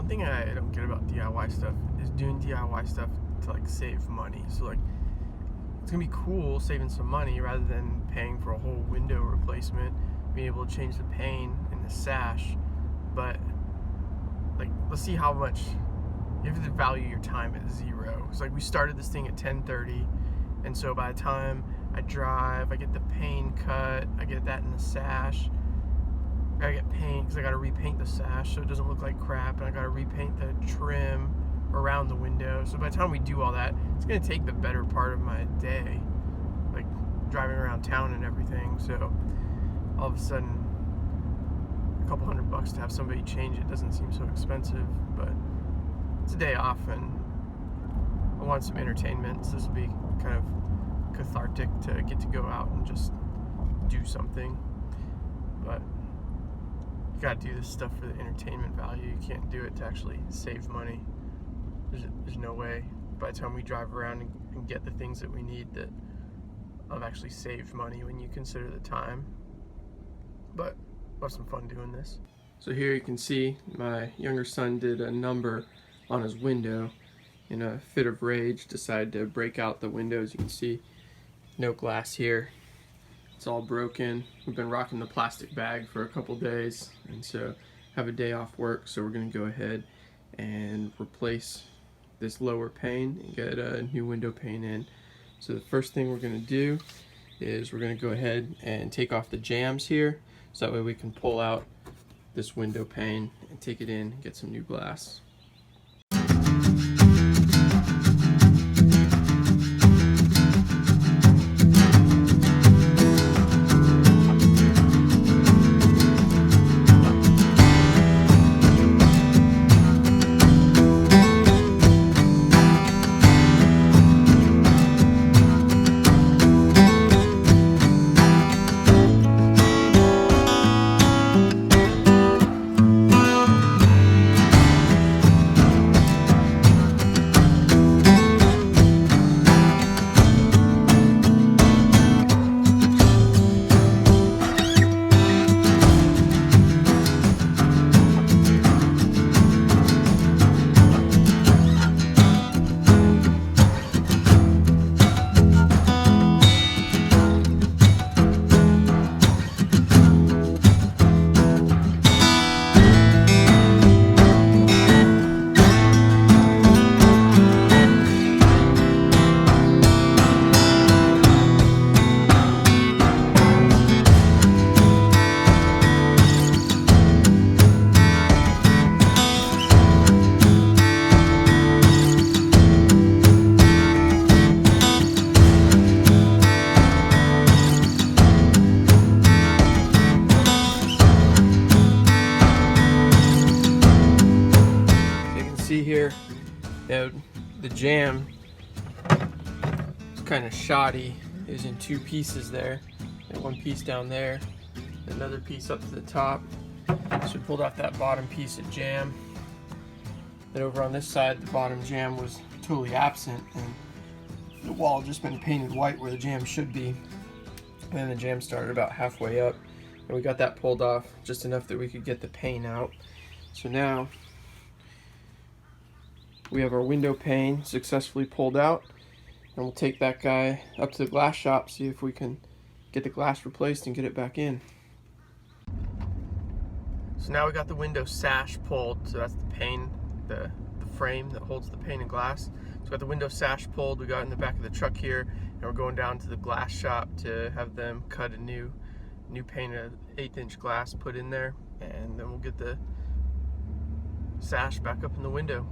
thing I don't get about DIY stuff is doing DIY stuff to like save money. So like it's gonna be cool saving some money rather than paying for a whole window replacement, being able to change the pane in the sash. But like, let's see how much you have to value your time at zero. It's like we started this thing at 10:30, and so by the time I drive, I get the pane cut, I get that in the sash. I gotta get paint because I gotta repaint the sash so it doesn't look like crap, and I gotta repaint the trim around the window. So by the time we do all that, it's gonna take the better part of my day, like driving around town and everything. So all of a sudden, a couple $100 to have somebody change it doesn't seem so expensive, but it's a day off and I want some entertainment, so this will be kind of cathartic to get to go out and just do something. But you gotta do this stuff for the entertainment value. You can't do it to actually save money. There's no way by the time we drive around and get the things that we need that I've actually saved money when you consider the time. But we'll have some fun doing this. So here you can see my younger son did a number on his window. In a fit of rage, decided to break out the windows. You can see no glass here. It's all broken. We've been rocking the plastic bag for a couple days, and so have a day off work, so we're gonna go ahead and replace this lower pane and get a new window pane in. So the first thing we're gonna do is we're gonna go ahead and take off the jambs here, so that way we can pull out this window pane and take it in and get some new glass. Here, the jamb is kind of shoddy. It was in two pieces there, and one piece down there, another piece up to the top. So we pulled off that bottom piece of jamb. Then over on this side, the bottom jamb was totally absent, and the wall just been painted white where the jamb should be. And then the jamb started about halfway up, and we got that pulled off just enough that we could get the pane out. So now we have our window pane successfully pulled out, and we'll take that guy up to the glass shop, see if we can get the glass replaced and get it back in. So now we got the window sash pulled, so that's the pane, the frame that holds the pane and glass. So we got the window sash pulled, we got it in the back of the truck here, and we're going down to the glass shop to have them cut a new pane of 1/8" glass put in there, and then we'll get the sash back up in the window.